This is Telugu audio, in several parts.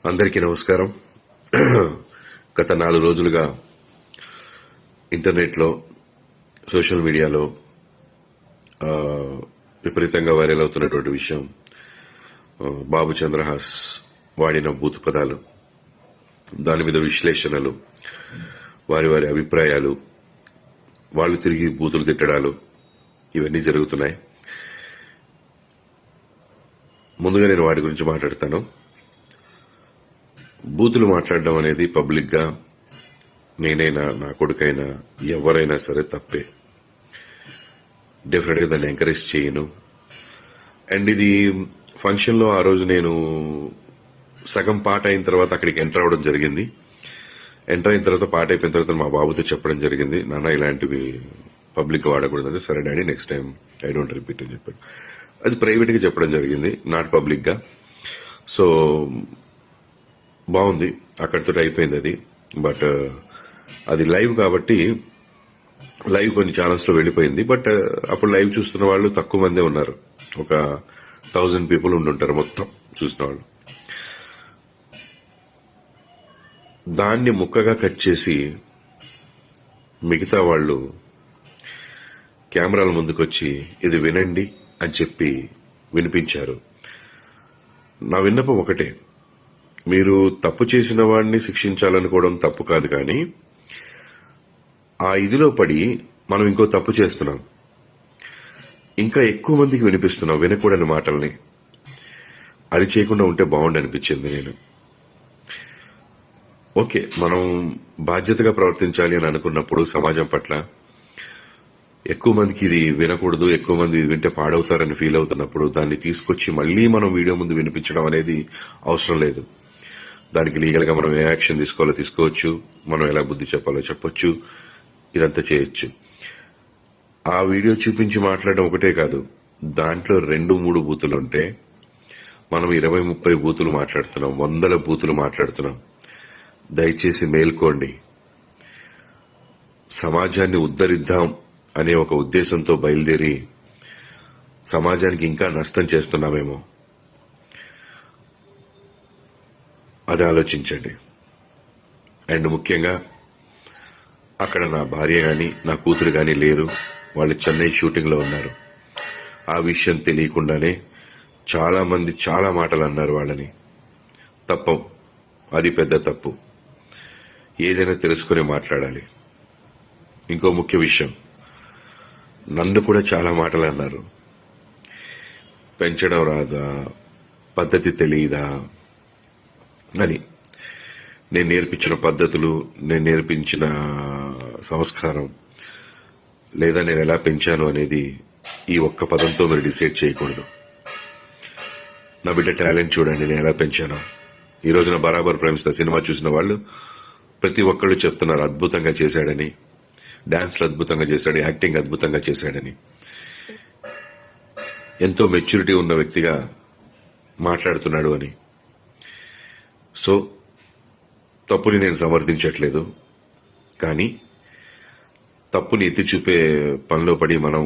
అందరికీ నమస్కారం. గత 4 రోజులుగా ఇంటర్నెట్లో, సోషల్ మీడియాలో విపరీతంగా వైరల్ అవుతున్నటువంటి విషయం బాబు చంద్రహాస్ వాడిన బూతు పదాలు, దాని మీద విశ్లేషణలు, వారి వారి అభిప్రాయాలు, వాళ్ళు తిరిగి బూతులు తిట్టడాలు, ఇవన్నీ జరుగుతున్నాయి. ముందుగా నేను వాటి గురించి మాట్లాడతాను. బూతులు మాట్లాడడం అనేది పబ్లిక్ గా నేనైనా, నా కొడుకైనా, ఎవరైనా సరే తప్పే. డెఫినెట్ గా దాన్ని ఎంకరేజ్ చేయను. అండ్ ఇది ఫంక్షన్ లో ఆ రోజు నేను సగం పాట అయిన తర్వాత అక్కడికి ఎంటర్ అవ్వడం జరిగింది. ఎంటర్ అయిన తర్వాత పాట అయిపోయిన తర్వాత మా బాబుతో చెప్పడం జరిగింది, నాన్న ఇలాంటివి పబ్లిక్ గా వాడకూడదంటే, సరే daddy next time I don't repeat అని చెప్పాడు. అది ప్రైవేట్ గా చెప్పడం జరిగింది, నాట్ పబ్లిక్ గా. సో బాగుంది, అక్కడితో అయిపోయింది అది. బట్ అది లైవ్ కాబట్టి లైవ్ కొన్ని ఛానల్స్ లో వెళ్ళిపోయింది. బట్ అప్పుడు లైవ్ చూస్తున్న వాళ్ళు తక్కువ మందే ఉన్నారు, ఒక 1000 పీపుల్ ఉండుంటారు మొత్తం చూసిన వాళ్ళు. దాన్ని ముక్కగా కట్ చేసి మిగతా వాళ్ళు కెమెరాల ముందుకొచ్చి ఇది వినండి అని చెప్పి వినిపించారు. నా విన్నపం ఒకటే, మీరు తప్పు చేసిన వాడిని శిక్షించాలనుకోవడం తప్పు కాదు, కానీ ఆ ఇదిలో పడి మనం ఇంకో తప్పు చేస్తున్నాం, ఇంకా ఎక్కువ మందికి వినిపిస్తున్నాం వినకూడని మాటల్ని. అది చేయకుండా ఉంటే బాగుండి అనిపించింది. నేను ఓకే, మనం బాధ్యతగా ప్రవర్తించాలి అని అనుకున్నప్పుడు సమాజం పట్ల ఎక్కువ మందికి ఇది వినకూడదు, ఎక్కువ మంది ఇది వింటే పాడవుతారని ఫీల్ అవుతున్నప్పుడు దాన్ని తీసుకొచ్చి మళ్లీ మనం వీడియో ముందు వినిపించడం అనేది అవసరం లేదు. దానికి లీగల్ గా మనం ఏ యాక్షన్ తీసుకోవాలో తీసుకోవచ్చు, మనం ఎలా బుద్ధి చెప్పాలో చెప్పొచ్చు, ఇదంతా చేయొచ్చు. ఆ వీడియో చూపించి మాట్లాడడం ఒకటే కాదు, దాంట్లో 2-3 బూతులు ఉంటే మనం 20-30 బూతులు మాట్లాడుతున్నాం, 100 బూతులు మాట్లాడుతున్నాం. దయచేసి మేల్కోండి. సమాజాన్ని ఉద్ధరిద్దాం అనే ఒక ఉద్దేశంతో బయలుదేరి సమాజానికి ఇంకా నష్టం చేస్తున్నామేమో, అది ఆలోచించండి. అండ్ ముఖ్యంగా అక్కడ నా భార్య గాని, నా కూతురు గాని లేరు, వాళ్ళు చెన్నై షూటింగ్ లో ఉన్నారు. ఆ విషయం తెలియకుండానే చాలా మంది చాలా మాటలు అన్నారు వాళ్ళని. తప్పం, అది పెద్ద తప్పు. ఏదైనా తెలుసుకుని మాట్లాడాలి. ఇంకో ముఖ్య విషయం, నన్ను కూడా చాలా మాటలు అన్నారు. పెంచడం రాదా, పద్ధతి తెలియదా అని. నేను నేర్పించిన పద్ధతులు, నేను నేర్పించిన సంస్కారం, లేదా నేను ఎలా పెంచాను అనేది ఈ ఒక్క పదంతో మీరు డిసైడ్ చేయకూడదు. నా బిడ్డ టాలెంట్ చూడండి, నేను ఎలా పెంచాను. ఈ రోజున బరాబర్ ప్రేమిస్తా సినిమా చూసిన వాళ్ళు ప్రతి ఒక్కళ్ళు చెప్తున్నారు అద్భుతంగా చేశాడని, డాన్స్లు అద్భుతంగా చేశాడు, యాక్టింగ్ అద్భుతంగా చేశాడని. ఎంతో మెచ్యూరిటీ ఉన్న వ్యక్తిగా మాట్లాడుతున్నాడు అని. సో తప్పుని నేను సమర్థించట్లేదు, కానీ తప్పుని ఎత్తి చూపే పనిలో పడి మనం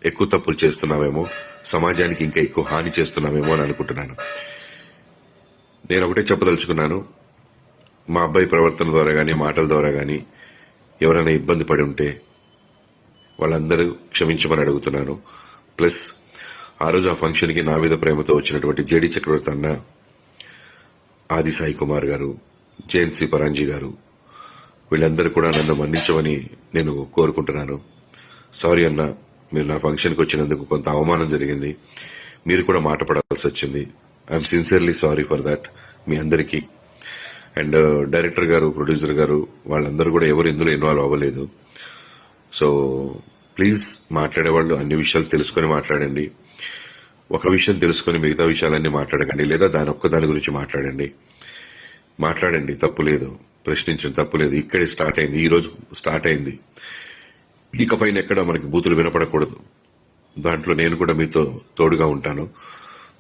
ఎక్కువ తప్పులు చేస్తున్నామేమో, సమాజానికి ఇంకా ఎక్కువ హాని చేస్తున్నామేమో అని అనుకుంటున్నాను. నేను ఒకటే చెప్పదలుచుకున్నాను, మా అబ్బాయి ప్రవర్తన ద్వారా గాని, మాటల ద్వారా గాని ఎవరైనా ఇబ్బంది పడి ఉంటే వాళ్ళందరూ క్షమించమని అడుగుతున్నాను. ప్లస్ ఆ రోజు ఆ ఫంక్షన్ కి నా మీద ప్రేమతో వచ్చినటువంటి జేడి చక్రవర్తి అన్న, ఆది సాయి కుమార్ గారు, జయంతి పరాంజీ గారు, వీళ్ళందరూ కూడా నన్ను మన్నించమని నేను కోరుకుంటున్నాను. సారీ అన్న, మీరు నా ఫంక్షన్కి వచ్చినందుకు కొంత అవమానం జరిగింది, మీరు కూడా మాట పడాల్సి వచ్చింది. I'm sincerely sorry for that మీ అందరికీ. అండ్ డైరెక్టర్ గారు, ప్రొడ్యూసర్ గారు, వాళ్ళందరూ కూడా ఎవరు ఇందులో ఇన్వాల్వ్ అవ్వలేదు. సో ప్లీజ్ మాట్లాడేవాళ్ళు అన్ని విషయాలు తెలుసుకొని మాట్లాడండి. ఒక విషయం తెలుసుకొని మిగతా విషయాలన్నీ మాట్లాడకండి, లేదా దాని గురించి మాట్లాడండి. తప్పు లేదు, ప్రశ్నించిన తప్పు లేదు. ఇక్కడే స్టార్ట్ అయింది, ఈ రోజు స్టార్ట్ అయింది. ఇకపైన ఎక్కడ మనకి బూతులు వినపడకూడదు. దాంట్లో నేను కూడా మీతో తోడుగా ఉంటాను.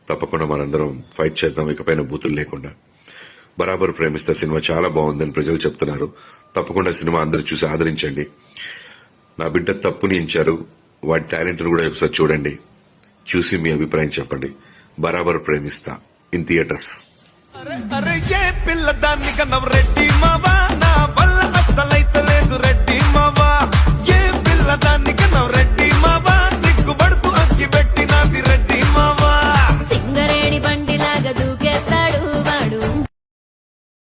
తప్పకుండా మనందరం ఫైట్ చేద్దాం, ఇకపైన బూతులు లేకుండా. బరాబర్ ప్రేమిస్తా సినిమా చాలా బాగుందని ప్రజలు చెప్తున్నారు. తప్పకుండా సినిమా అందరూ చూసి ఆదరించండి. నా బిడ్డ తప్పుని ఇచ్చారు, వాడి టాలెంట్ కూడా ఒకసారి చూడండి, చూసి మీ అభిప్రాయం చెప్పండి. బరాబర్ ప్రేమిస్తా ఇన్ థియేటర్స్. అరే ఏ పిల్ల దాన్ని కన్నవ రెడ్డి మావ